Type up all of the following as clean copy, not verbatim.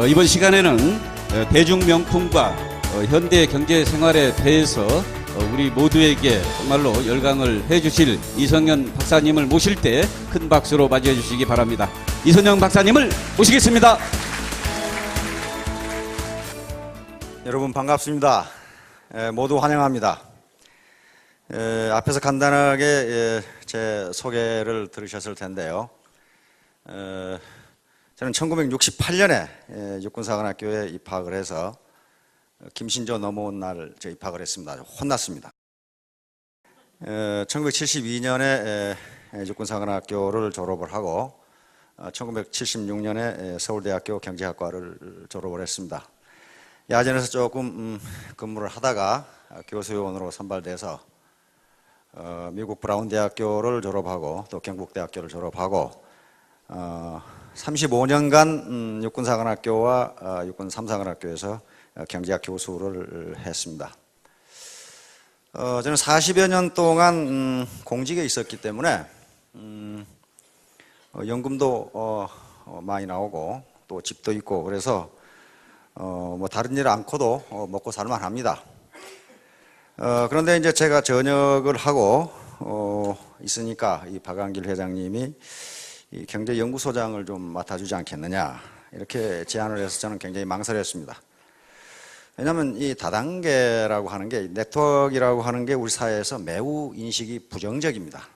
이번 시간에는 대중명품과 현대 경제 생활에 대해서 우리 모두에게 정말로 열강을 해주실 이성현 박사님을 모실 때 큰 박수로 맞이해 주시기 바랍니다. 이성현 박사님을 모시겠습니다. 여러분 반갑습니다. 모두 환영합니다. 앞에서 간단하게 제 소개를 들으셨을 텐데요. 저는 1968년에 육군사관학교에 입학을 해서 김신조 넘어온 날 입학을 했습니다. 혼났습니다. 1972년에 육군사관학교를 졸업을 하고 1976년에 서울대학교 경제학과를 졸업을 했습니다. 야전에서 조금 근무를 하다가 교수요원으로 선발돼서 미국 브라운 대학교를 졸업하고 또 경북대학교를 졸업하고 35년간 육군사관학교와 육군 3사관학교에서 경제학 교수를 했습니다. 저는 40여 년 동안 공직에 있었기 때문에 연금도 많이 나오고 또 집도 있고 그래서 뭐 다른 일 않고도 먹고 살만 합니다. 그런데 이제 제가 전역을 하고 있으니까 이 박한길 회장님이 이 경제연구소장을 좀 맡아주지 않겠느냐 이렇게 제안을 해서 저는 굉장히 망설였습니다. 왜냐하면 이 다단계라고 하는 게 네트워크라고 하는 게 우리 사회에서 매우 인식이 부정적입니다.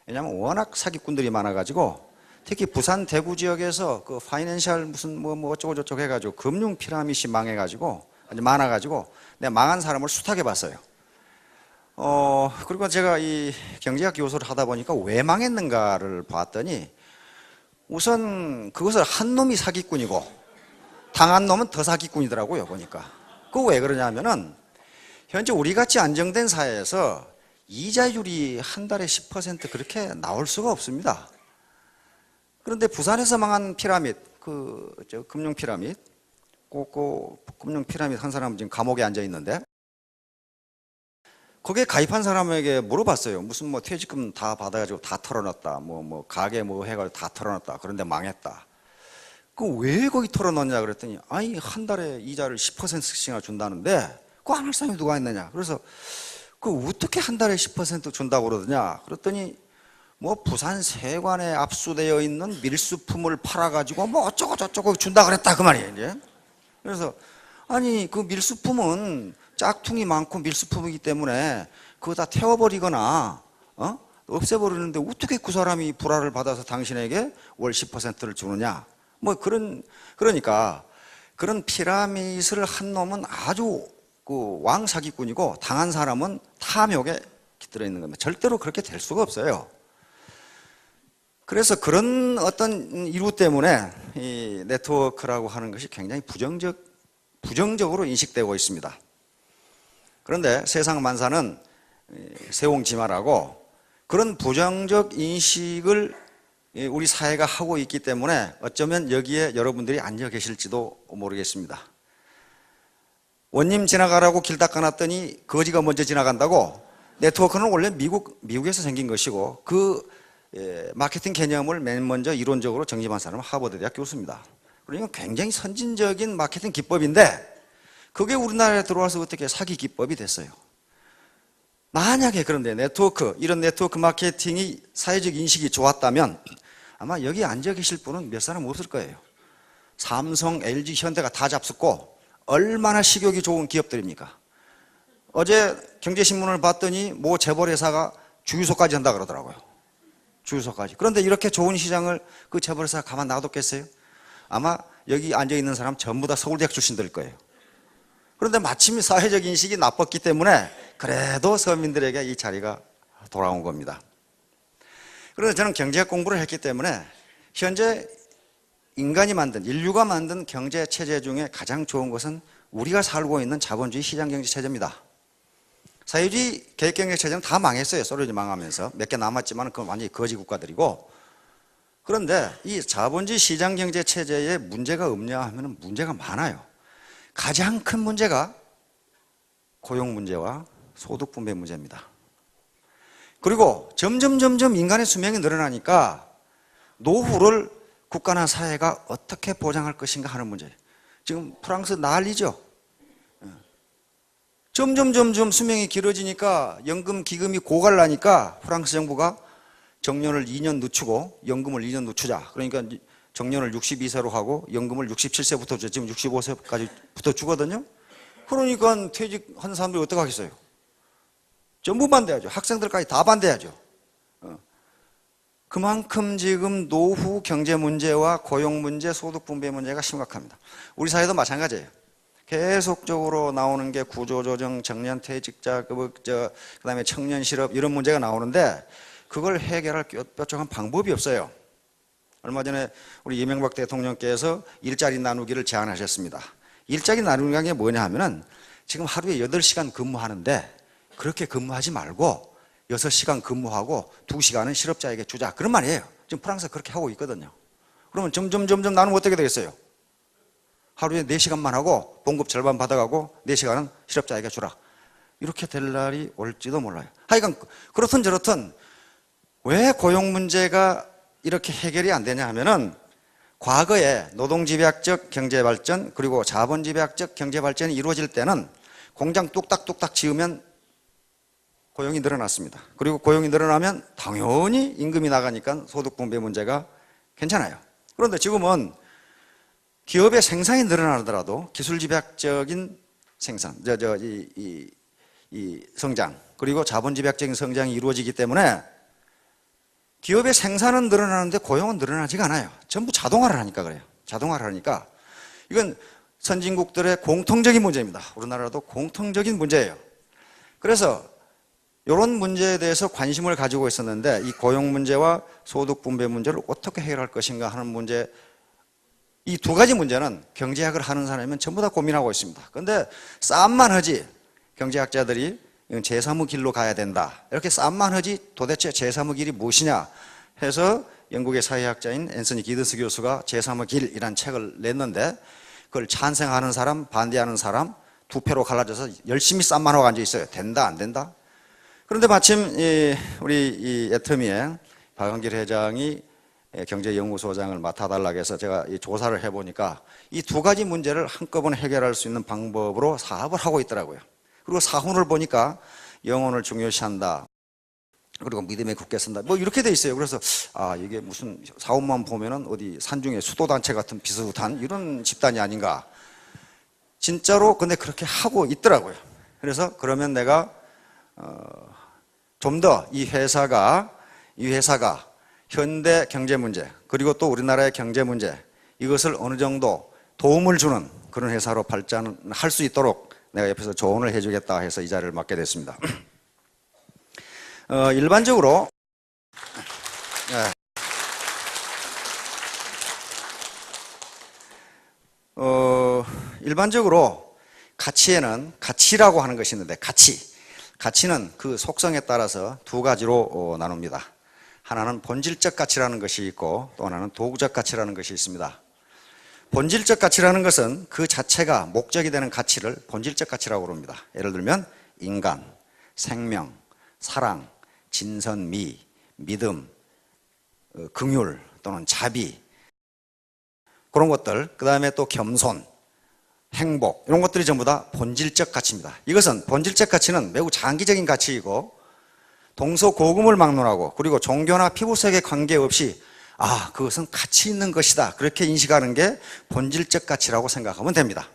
왜냐하면 워낙 사기꾼들이 많아가지고 특히 부산 대구 지역에서 그 파이낸셜 무슨 뭐 어쩌고 저쩌고 해가지고 금융 피라미드이 망해가지고 아주 많아가지고 내가 망한 사람을 수탁해 봤어요. 그리고 제가 이 경제학 교수를 하다 보니까 왜 망했는가를 봤더니 우선 그것을 한 놈이 사기꾼이고 당한 놈은 더 사기꾼이더라고요 보니까. 그거 왜 그러냐면은 현재 우리같이 안정된 사회에서 이자율이 한 달에 10% 그렇게 나올 수가 없습니다. 그런데 부산에서 망한 피라미드, 금융 피라미드, 금융 피라미드 한 사람은 지금 감옥에 앉아 있는데 거기에 가입한 사람에게 물어봤어요. 무슨 뭐 퇴직금 다 받아가지고 다 털어놨다. 뭐 가게 뭐 해가지고 다 털어놨다. 그런데 망했다. 그 왜 거기 털어놨냐 그랬더니 아니 한 달에 이자를 10%씩이나 준다는데 그거 안 할 사람이 누가 있느냐. 그래서 그 어떻게 한 달에 10% 준다고 그러더냐. 그랬더니 뭐 부산 세관에 압수되어 있는 밀수품을 팔아가지고 뭐 어쩌고 저쩌고 준다 그랬다 그 말이에요 이제. 그래서 아니 그 밀수품은 짝퉁이 많고 밀수품이기 때문에 그거 다 태워버리거나 없애버리는데 어떻게 그 사람이 불화를 받아서 당신에게 월 10%를 주느냐. 뭐 그러니까 그런 피라미드를 한 놈은 아주 그 왕사기꾼이고 당한 사람은 탐욕에 깃들어 있는 겁니다. 절대로 그렇게 될 수가 없어요. 그래서 그런 어떤 이유 때문에 이 네트워크라고 하는 것이 굉장히 부정적으로 인식되고 있습니다. 그런데 세상 만사는 세옹지마라고 그런 부정적 인식을 우리 사회가 하고 있기 때문에 어쩌면 여기에 여러분들이 앉아 계실지도 모르겠습니다. 원님 지나가라고 길 닦아놨더니 거지가 먼저 지나간다고. 네트워크는 원래 미국에서 생긴 것이고 그 마케팅 개념을 맨 먼저 이론적으로 정립한 사람은 하버드 대학 교수입니다. 그러니까 굉장히 선진적인 마케팅 기법인데 그게 우리나라에 들어와서 어떻게 사기 기법이 됐어요. 만약에 그런데 이런 네트워크 마케팅이 사회적 인식이 좋았다면 아마 여기 앉아 계실 분은 몇 사람 없을 거예요. 삼성, LG, 현대가 다 잡숫고 얼마나 식욕이 좋은 기업들입니까? 어제 경제신문을 봤더니 모 재벌회사가 주유소까지 한다 그러더라고요. 주유소까지. 그런데 이렇게 좋은 시장을 그 재벌회사가 가만 놔뒀겠어요? 아마 여기 앉아 있는 사람 전부 다 서울대학 출신들일 거예요. 그런데 마침 사회적 인식이 나빴기 때문에 그래도 서민들에게 이 자리가 돌아온 겁니다. 그런데 저는 경제학 공부를 했기 때문에 현재 인류가 만든 경제 체제 중에 가장 좋은 것은 우리가 살고 있는 자본주의 시장 경제 체제입니다. 사회주의 계획 경제 체제는 다 망했어요. 소련이 망하면서 몇 개 남았지만 그건 완전히 거지 국가들이고. 그런데 이 자본주의 시장 경제 체제에 문제가 없냐 하면 문제가 많아요. 가장 큰 문제가 고용 문제와 소득 분배 문제입니다. 그리고 점점 인간의 수명이 늘어나니까 노후를 국가나 사회가 어떻게 보장할 것인가 하는 문제예요. 지금 프랑스 난리죠. 점점 수명이 길어지니까 연금 기금이 고갈나니까 프랑스 정부가 정년을 2년 늦추고 연금을 2년 늦추자. 그러니까 정년을 62세로 하고 연금을 67세부터 줘. 지금 65세까지부터 주거든요. 그러니까 퇴직한 사람들이 어떻게 하겠어요? 전부 반대하죠. 학생들까지 다 반대하죠. 그만큼 지금 노후 경제 문제와 고용 문제, 소득 분배 문제가 심각합니다. 우리 사회도 마찬가지예요. 계속적으로 나오는 게 구조조정, 정년퇴직자, 그다음에 청년 실업 이런 문제가 나오는데 그걸 해결할 뾰족한 방법이 없어요. 얼마 전에 우리 이명박 대통령께서 일자리 나누기를 제안하셨습니다. 일자리 나누기가 게 뭐냐 하면은 지금 하루에 8시간 근무하는데 그렇게 근무하지 말고 6시간 근무하고 2시간은 실업자에게 주자. 그런 말이에요. 지금 프랑스가 그렇게 하고 있거든요. 그러면 점점 나누면 어떻게 되겠어요? 하루에 4시간만 하고 봉급 절반 받아가고 4시간은 실업자에게 주라. 이렇게 될 날이 올지도 몰라요. 하여간 그렇든 저렇든 왜 고용 문제가 이렇게 해결이 안 되냐 하면은 과거에 노동집약적 경제발전 그리고 자본집약적 경제발전이 이루어질 때는 공장 뚝딱뚝딱 지으면 고용이 늘어났습니다. 그리고 고용이 늘어나면 당연히 임금이 나가니까 소득 분배 문제가 괜찮아요. 그런데 지금은 기업의 생산이 늘어나더라도 기술집약적인 생산, 성장 그리고 자본집약적인 성장이 이루어지기 때문에 기업의 생산은 늘어나는데 고용은 늘어나지가 않아요. 전부 자동화를 하니까 그래요. 자동화를 하니까 이건 선진국들의 공통적인 문제입니다. 우리나라도 공통적인 문제예요. 그래서 이런 문제에 대해서 관심을 가지고 있었는데 이 고용 문제와 소득 분배 문제를 어떻게 해결할 것인가 하는 문제, 이 두 가지 문제는 경제학을 하는 사람이면 전부 다 고민하고 있습니다. 그런데 싸움만 하지 경제학자들이 제3의 길로 가야 된다. 이렇게 싸움만 하지 도대체 제3의 길이 무엇이냐 해서 영국의 사회학자인 앤서니 기든스 교수가 제3의 길이라는 책을 냈는데 그걸 찬성하는 사람, 반대하는 사람 두 표로 갈라져서 열심히 싸움만 하고 앉아 있어요. 된다, 안 된다? 그런데 마침 우리 애터미의 박원길 회장이 경제연구소장을 맡아달라고 해서 제가 조사를 해보니까 이 두 가지 문제를 한꺼번에 해결할 수 있는 방법으로 사업을 하고 있더라고요. 그리고 사훈을 보니까 영혼을 중요시한다. 그리고 믿음에 굳게 쓴다. 뭐 이렇게 돼 있어요. 그래서 이게 무슨 사업만 보면은 어디 산중의 수도단체 같은 비슷한 이런 집단이 아닌가. 진짜로 근데 그렇게 하고 있더라고요. 그래서 그러면 내가 좀 더 이 회사가 현대 경제 문제 그리고 또 우리나라의 경제 문제 이것을 어느 정도 도움을 주는 그런 회사로 발전할 수 있도록 내가 옆에서 조언을 해주겠다 해서 이 자리를 맡게 됐습니다. 일반적으로 일반적으로 가치에는 가치라고 하는 것이 있는데 가치는 그 속성에 따라서 두 가지로 나눕니다. 하나는 본질적 가치라는 것이 있고 또 하나는 도구적 가치라는 것이 있습니다. 본질적 가치라는 것은 그 자체가 목적이 되는 가치를 본질적 가치라고 부릅니다. 예를 들면 인간, 생명, 사랑, 진선미, 믿음, 긍휼 또는 자비 그런 것들, 그 다음에 또 겸손, 행복 이런 것들이 전부 다 본질적 가치입니다. 이것은 본질적 가치는 매우 장기적인 가치이고 동서고금을 막론하고 그리고 종교나 피부색에 관계없이 그것은 가치 있는 것이다 그렇게 인식하는 게 본질적 가치라고 생각하면 됩니다.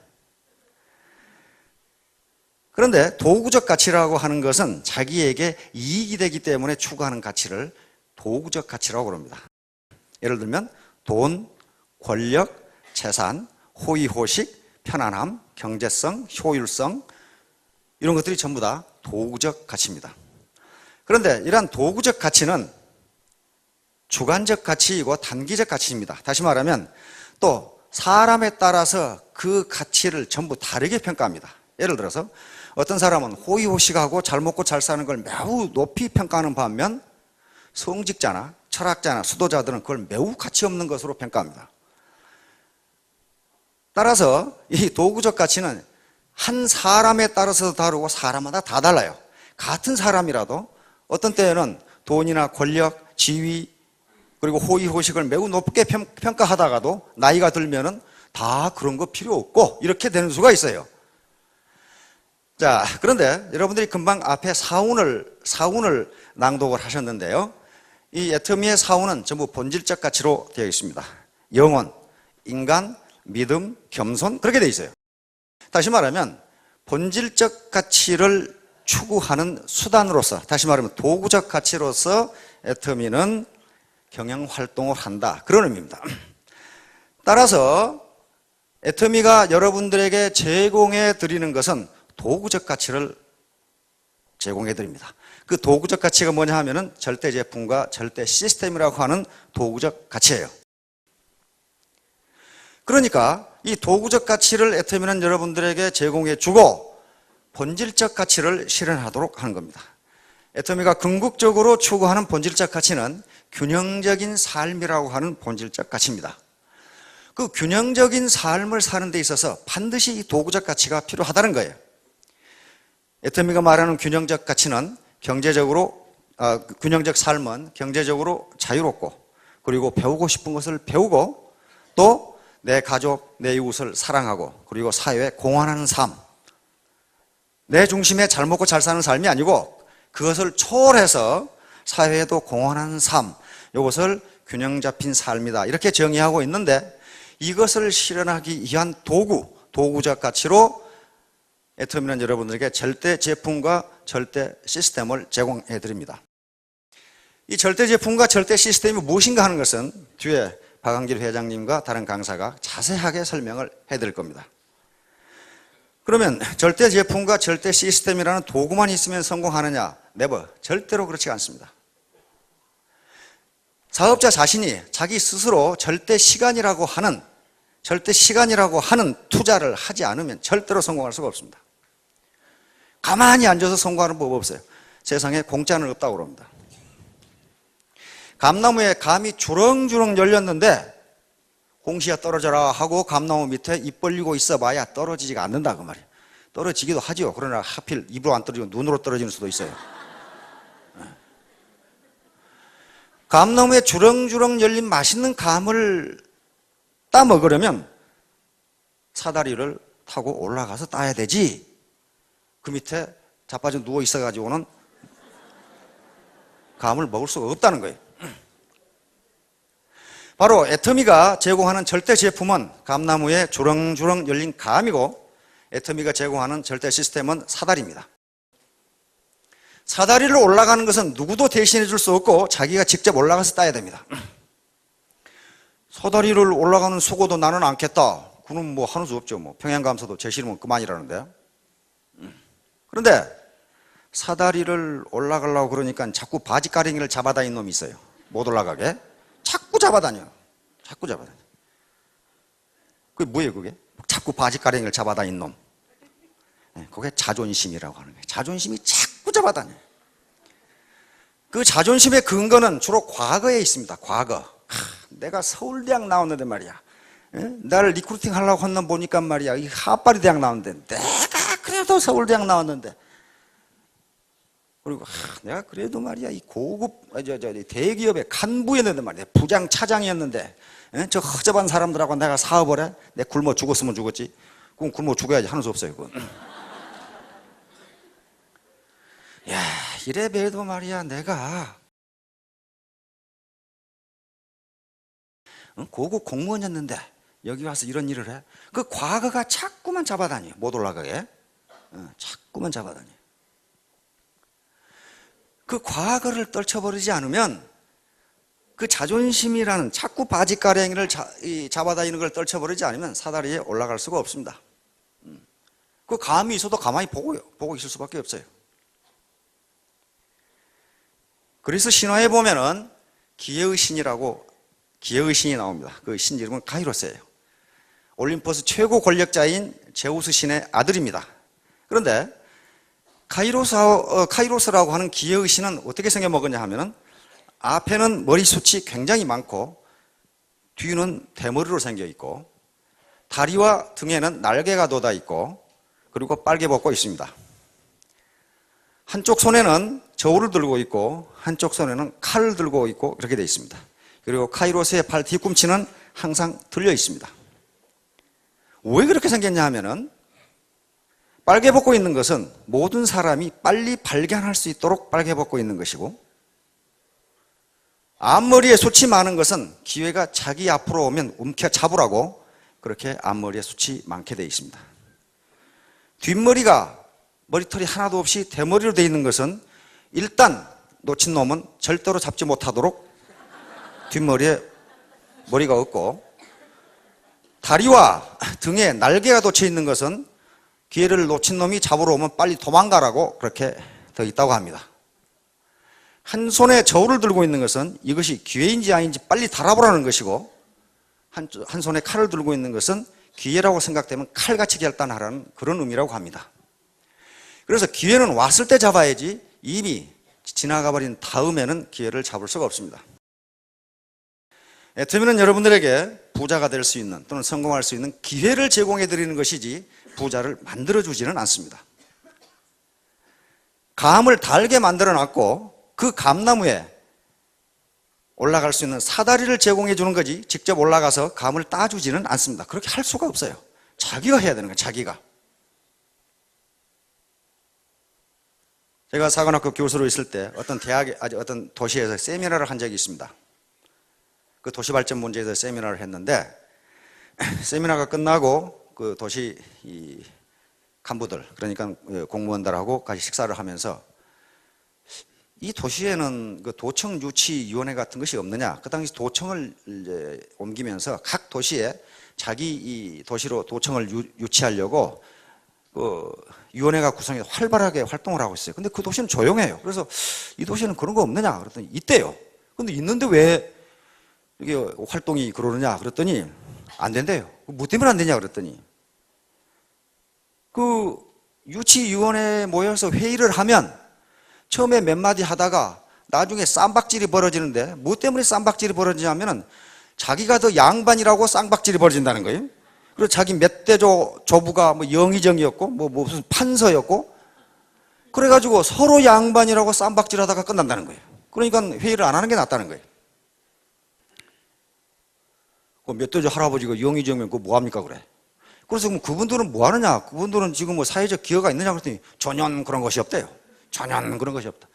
그런데 도구적 가치라고 하는 것은 자기에게 이익이 되기 때문에 추구하는 가치를 도구적 가치라고 그럽니다. 예를 들면 돈, 권력, 재산, 호의호식, 편안함, 경제성, 효율성 이런 것들이 전부 다 도구적 가치입니다. 그런데 이러한 도구적 가치는 주관적 가치이고 단기적 가치입니다. 다시 말하면 또 사람에 따라서 그 가치를 전부 다르게 평가합니다. 예를 들어서 어떤 사람은 호의호식하고 잘 먹고 잘 사는 걸 매우 높이 평가하는 반면 성직자나 철학자나 수도자들은 그걸 매우 가치 없는 것으로 평가합니다. 따라서 이 도구적 가치는 한 사람에 따라서 다르고 사람마다 다 달라요. 같은 사람이라도 어떤 때에는 돈이나 권력, 지위 그리고 호의호식을 매우 높게 평가하다가도 나이가 들면은 다 그런 거 필요 없고 이렇게 되는 수가 있어요. 자, 그런데 여러분들이 금방 앞에 사운을 낭독을 하셨는데요. 이 애터미의 사운은 전부 본질적 가치로 되어 있습니다. 영혼, 인간, 믿음, 겸손 그렇게 되어 있어요. 다시 말하면 본질적 가치를 추구하는 수단으로서, 다시 말하면 도구적 가치로서 애터미는 경영활동을 한다, 그런 의미입니다. 따라서 애터미가 여러분들에게 제공해 드리는 것은 도구적 가치를 제공해 드립니다. 그 도구적 가치가 뭐냐 하면은 절대 제품과 절대 시스템이라고 하는 도구적 가치예요. 그러니까 이 도구적 가치를 애터미는 여러분들에게 제공해 주고 본질적 가치를 실현하도록 하는 겁니다. 애터미가 궁극적으로 추구하는 본질적 가치는 균형적인 삶이라고 하는 본질적 가치입니다. 그 균형적인 삶을 사는 데 있어서 반드시 이 도구적 가치가 필요하다는 거예요. 애터미가 말하는 균형적 가치는 균형적 삶은 경제적으로 자유롭고, 그리고 배우고 싶은 것을 배우고, 또 내 가족, 내 이웃을 사랑하고, 그리고 사회에 공헌하는 삶. 내 중심에 잘 먹고 잘 사는 삶이 아니고 그것을 초월해서 사회에도 공헌하는 삶, 이것을 균형 잡힌 삶이다, 이렇게 정의하고 있는데, 이것을 실현하기 위한 도구적 가치로 애터미는 여러분들에게 절대 제품과 절대 시스템을 제공해 드립니다. 이 절대 제품과 절대 시스템이 무엇인가 하는 것은 뒤에 박한길 회장님과 다른 강사가 자세하게 설명을 해드릴 겁니다. 그러면 절대 제품과 절대 시스템이라는 도구만 있으면 성공하느냐? 네버, 절대로 그렇지 않습니다. 사업자 자신이 자기 스스로 절대 시간이라고 하는 투자를 하지 않으면 절대로 성공할 수가 없습니다. 가만히 앉아서 성공하는 법 없어요. 세상에 공짜는 없다고 그럽니다. 감나무에 감이 주렁주렁 열렸는데 홍시야 떨어져라 하고 감나무 밑에 입 벌리고 있어봐야 떨어지지가 않는다, 그 말이에요. 떨어지기도 하죠. 그러나 하필 입으로 안 떨어지고 눈으로 떨어지는 수도 있어요. 감나무에 주렁주렁 열린 맛있는 감을 따 먹으려면 사다리를 타고 올라가서 따야 되지, 그 밑에 자빠져 누워 있어가지고는 감을 먹을 수가 없다는 거예요. 바로 애터미가 제공하는 절대 제품은 감나무에 주렁주렁 열린 감이고, 애터미가 제공하는 절대 시스템은 사다리입니다. 사다리를 올라가는 것은 누구도 대신해 줄 수 없고 자기가 직접 올라가서 따야 됩니다. 사다리를 올라가는 수고도 나는 않겠다, 그는 뭐 하는 수 없죠. 뭐 평양감사도 제 싫으면 그만이라는데. 그런데 사다리를 올라가려고 그러니까 자꾸 바지가랭이를 잡아다니는 놈이 있어요. 못 올라가게 자꾸 잡아다녀. 그게 뭐예요, 그게? 자꾸 바지가랭이를 잡아다니는 놈. 그게 자존심이라고 하는 거예요. 자존심이 자꾸 잡아다녀. 그 자존심의 근거는 주로 과거에 있습니다. 과거. 내가 서울대학 나왔는데 말이야, 나를 리크루팅 하려고 한 놈 보니까 말이야, 이 하파리 대학 나왔는데, 내가 그래도 서울대학 나왔는데, 그리고 내가 그래도 말이야 이 고급 대기업의 간부였는데 말이야, 부장 차장이었는데, 저 허접한 사람들하고 내가 사업을 해? 내 굶어 죽었으면 죽었지. 그럼 굶어 죽어야지, 하는 수 없어요, 그건. 야, 이래봬도 말이야 내가 고급 공무원이었는데 여기 와서 이런 일을 해? 그 과거가 자꾸만 잡아다녀. 못 올라가게. 자꾸만 잡아다녀. 그 과거를 떨쳐버리지 않으면, 그 자존심이라는 자꾸 바지가랭이를 잡아다니는 걸 떨쳐버리지 않으면 사다리에 올라갈 수가 없습니다. 그 감이 있어도 가만히 보고 있을 수밖에 없어요. 그래서 신화에 보면은 기회의 신이 나옵니다. 그 신 이름은 카이로스예요. 올림포스 최고 권력자인 제우스 신의 아들입니다. 그런데 카이로스라고 하는 기회의 신은 어떻게 생겨먹었냐 하면은, 앞에는 머리숱이 굉장히 많고 뒤는 대머리로 생겨 있고, 다리와 등에는 날개가 돋아 있고, 그리고 빨개 벗고 있습니다. 한쪽 손에는 저울을 들고 있고 한쪽 손에는 칼을 들고 있고 그렇게 되어 있습니다. 그리고 카이로스의 팔 뒤꿈치는 항상 들려 있습니다. 왜 그렇게 생겼냐 하면은 빨개 벗고 있는 것은 모든 사람이 빨리 발견할 수 있도록 빨개 벗고 있는 것이고, 앞머리에 숱이 많은 것은 기회가 자기 앞으로 오면 움켜 잡으라고 그렇게 앞머리에 숱이 많게 되어 있습니다. 뒷머리가 머리털이 하나도 없이 대머리로 되어 있는 것은 일단 놓친 놈은 절대로 잡지 못하도록 뒷머리에 머리가 없고, 다리와 등에 날개가 돋쳐 있는 것은 기회를 놓친 놈이 잡으러 오면 빨리 도망가라고 그렇게 되어 있다고 합니다. 한 손에 저울을 들고 있는 것은 이것이 기회인지 아닌지 빨리 달아보라는 것이고, 한 손에 칼을 들고 있는 것은 기회라고 생각되면 칼같이 결단하라는 그런 의미라고 합니다. 그래서 기회는 왔을 때 잡아야지 이미 지나가 버린 다음에는 기회를 잡을 수가 없습니다. 애터미는 여러분들에게 부자가 될 수 있는 또는 성공할 수 있는 기회를 제공해 드리는 것이지 부자를 만들어 주지는 않습니다. 감을 달게 만들어 놨고 그 감나무에 올라갈 수 있는 사다리를 제공해 주는 거지 직접 올라가서 감을 따주지는 않습니다. 그렇게 할 수가 없어요. 자기가 해야 되는 거예요. 자기가. 제가 사관학교 교수로 있을 때 어떤 대학에, 어떤 도시에서 세미나를 한 적이 있습니다. 그 도시발전 문제에 대해서 세미나를 했는데, 세미나가 끝나고 그 도시 이 간부들, 그러니까 공무원들하고 같이 식사를 하면서 이 도시에는 그 도청 유치위원회 같은 것이 없느냐. 그 당시 도청을 이제 옮기면서 각 도시에 자기 이 도시로 도청을 유치하려고 그 위원회가 구성해서 활발하게 활동을 하고 있어요. 근데 그 도시는 조용해요. 그래서 이 도시는 그런 거 없느냐 그랬더니 있대요. 근데 있는데 왜 이게 활동이 그러느냐 그랬더니 안 된대요. 뭐 때문에 안 되냐 그랬더니 그 유치위원회에 모여서 회의를 하면 처음에 몇 마디 하다가 나중에 쌈박질이 벌어지는데 뭐 때문에 쌈박질이 벌어지냐면은 자기가 더 양반이라고 쌈박질이 벌어진다는 거예요. 그리고 자기 몇 대 조부가 뭐 영의정이었고 뭐 무슨 판서였고 그래가지고 서로 양반이라고 쌈박질 하다가 끝난다는 거예요. 그러니까 회의를 안 하는 게 낫다는 거예요. 그 몇 대 조 할아버지가 영의정이면 그거 뭐 합니까 그래. 그래서 그럼 그분들은 뭐 하느냐? 그분들은 지금 뭐 사회적 기여가 있느냐 그랬더니 전혀 그런 것이 없대요. 전혀 그런 것이 없다.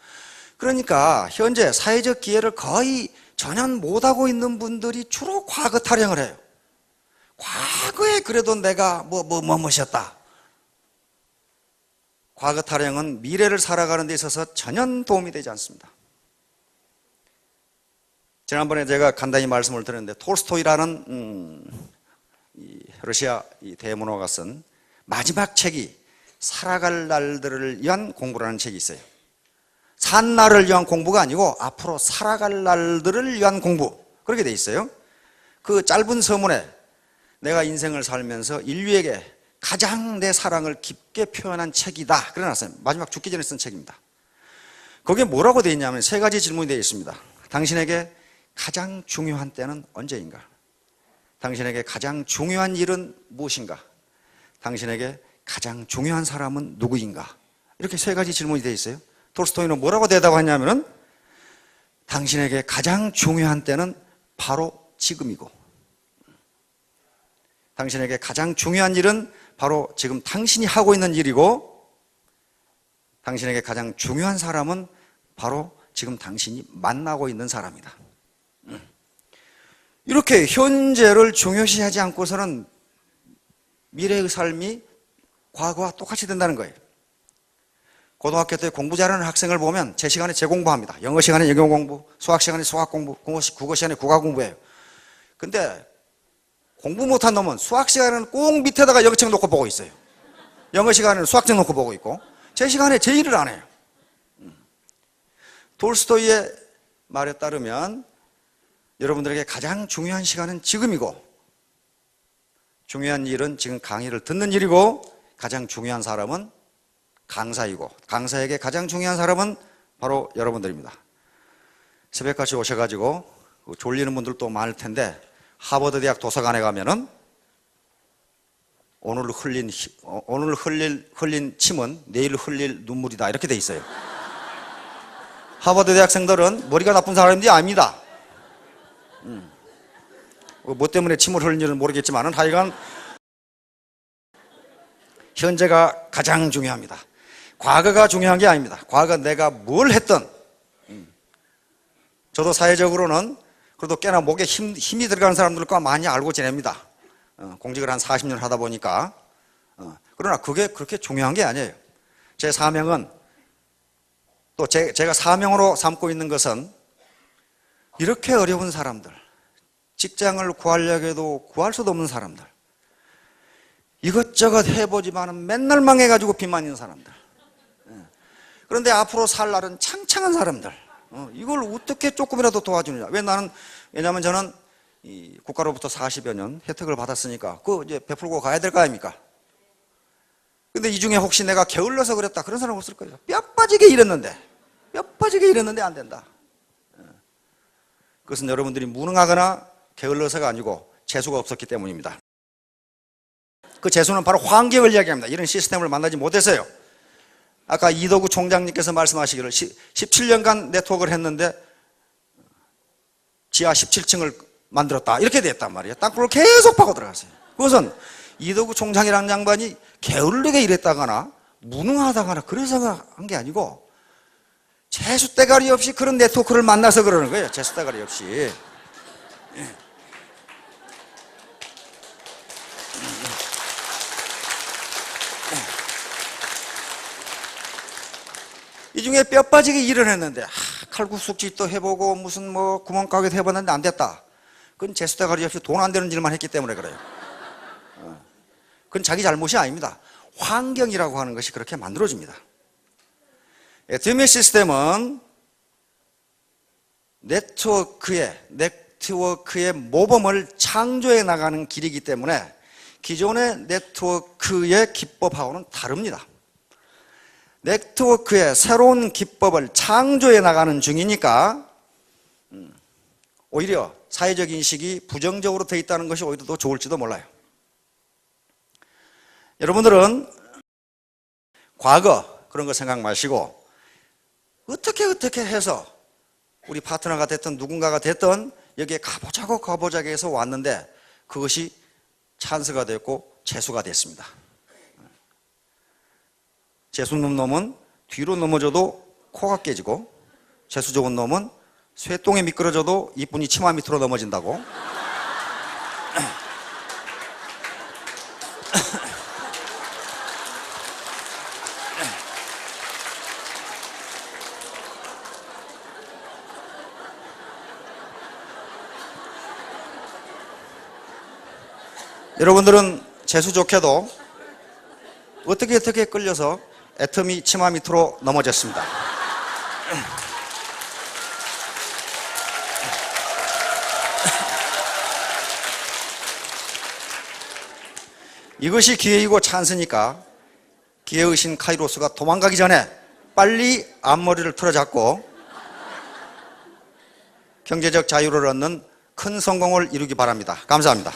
그러니까 현재 사회적 기여를 거의 전혀 못하고 있는 분들이 주로 과거 타령을 해요. 과거에 그래도 내가 뭐였다. 과거 타령은 미래를 살아가는 데 있어서 전혀 도움이 되지 않습니다. 지난번에 제가 간단히 말씀을 드렸는데 톨스토이라는 이 러시아 이 대문호가 쓴 마지막 책이 살아갈 날들을 위한 공부라는 책이 있어요. 산 날을 위한 공부가 아니고 앞으로 살아갈 날들을 위한 공부 그렇게 돼 있어요. 그 짧은 서문에 내가 인생을 살면서 인류에게 가장 내 사랑을 깊게 표현한 책이다 그래 놨어요. 마지막 죽기 전에 쓴 책입니다. 거기에 뭐라고 되어 있냐면 세 가지 질문이 되어 있습니다. 당신에게 가장 중요한 때는 언제인가? 당신에게 가장 중요한 일은 무엇인가? 당신에게 가장 중요한 사람은 누구인가? 이렇게 세 가지 질문이 되어 있어요. 톨스토이는 뭐라고 대답하냐면은 당신에게 가장 중요한 때는 바로 지금이고 당신에게 가장 중요한 일은 바로 지금 당신이 하고 있는 일이고 당신에게 가장 중요한 사람은 바로 지금 당신이 만나고 있는 사람이다. 이렇게 현재를 중요시하지 않고서는 미래의 삶이 과거와 똑같이 된다는 거예요. 고등학교 때 공부 잘하는 학생을 보면 제 시간에 제 공부합니다. 영어 시간에 영어 공부, 수학 시간에 수학 공부, 국어 시간에 국어 공부해요. 근데 공부 못한 놈은 수학 시간에는 꼭 밑에다가 영어책 놓고 보고 있어요. 영어 시간에는 수학책 놓고 보고 있고 제 시간에 제 일을 안 해요. 톨스토이의 말에 따르면 여러분들에게 가장 중요한 시간은 지금이고 중요한 일은 지금 강의를 듣는 일이고 가장 중요한 사람은 강사이고 강사에게 가장 중요한 사람은 바로 여러분들입니다. 새벽같이 오셔가지고 졸리는 분들도 많을 텐데 하버드 대학 도서관에 가면은 오늘 흘린 침은 내일 흘릴 눈물이다 이렇게 돼 있어요. 하버드 대학생들은 머리가 나쁜 사람인지 압니다. 뭐 때문에 침을 흘리는지는 모르겠지만은 하여간 현재가 가장 중요합니다. 과거가 중요한 게 아닙니다. 과거 내가 뭘 했던, 저도 사회적으로는 그래도 꽤나 목에 힘이 들어가는 사람들과 많이 알고 지냅니다. 공직을 한 40년 하다 보니까. 그러나 그게 그렇게 중요한 게 아니에요. 제 사명은, 또 제가 사명으로 삼고 있는 것은 이렇게 어려운 사람들, 직장을 구하려고 해도 구할 수도 없는 사람들, 이것저것 해보지만 맨날 망해가지고 빚만 있는 사람들, 그런데 앞으로 살 날은 창창한 사람들, 이걸 어떻게 조금이라도 도와주느냐. 왜냐하면 저는 이 국가로부터 40여 년 혜택을 받았으니까 그거 이제 베풀고 가야 될 거 아닙니까? 근데 이 중에 혹시 내가 게을러서 그랬다 그런 사람 없을 거예요. 뼈 빠지게 일했는데 안 된다. 그것은 여러분들이 무능하거나 게을러서가 아니고 재수가 없었기 때문입니다. 그 재수는 바로 환경을 이야기합니다. 이런 시스템을 만나지 못해서요. 아까 이도구 총장님께서 말씀하시기를 17년간 네트워크를 했는데 지하 17층을 만들었다 이렇게 됐단 말이에요. 땅굴을 계속 파고 들어갔어요. 그것은 이도구 총장이라는 양반이 게을르게 일했다거나 무능하다거나 그래서 한 게 아니고 재수 대가리 없이 그런 네트워크를 만나서 그러는 거예요. 재수 대가리 없이. 이 중에 뼈 빠지게 일을 했는데 칼국수집도 해보고 무슨 뭐 구멍가게도 해봤는데 안 됐다. 그건 재수 대가리 없이 돈 안 되는 일만 했기 때문에 그래요. 그건 자기 잘못이 아닙니다. 환경이라고 하는 것이 그렇게 만들어집니다. 드미 시스템은 네트워크의 모범을 창조해 나가는 길이기 때문에 기존의 네트워크의 기법하고는 다릅니다. 네트워크의 새로운 기법을 창조해 나가는 중이니까 오히려 사회적 인식이 부정적으로 되어 있다는 것이 오히려 더 좋을지도 몰라요. 여러분들은 과거 그런 거 생각 마시고 어떻게 해서 우리 파트너가 됐든 누군가가 됐든 여기에 가보자고 해서 왔는데 그것이 찬스가 됐고 재수가 됐습니다. 재수 없는 놈은 뒤로 넘어져도 코가 깨지고 재수 좋은 놈은 쇠똥에 미끄러져도 이쁜이 치마 밑으로 넘어진다고. 여러분들은 재수 좋게도 어떻게 끌려서 애터미 치마 밑으로 넘어졌습니다. 이것이 기회이고 찬스니까 기회의 신 카이로스가 도망가기 전에 빨리 앞머리를 틀어잡고 경제적 자유를 얻는 큰 성공을 이루기 바랍니다. 감사합니다.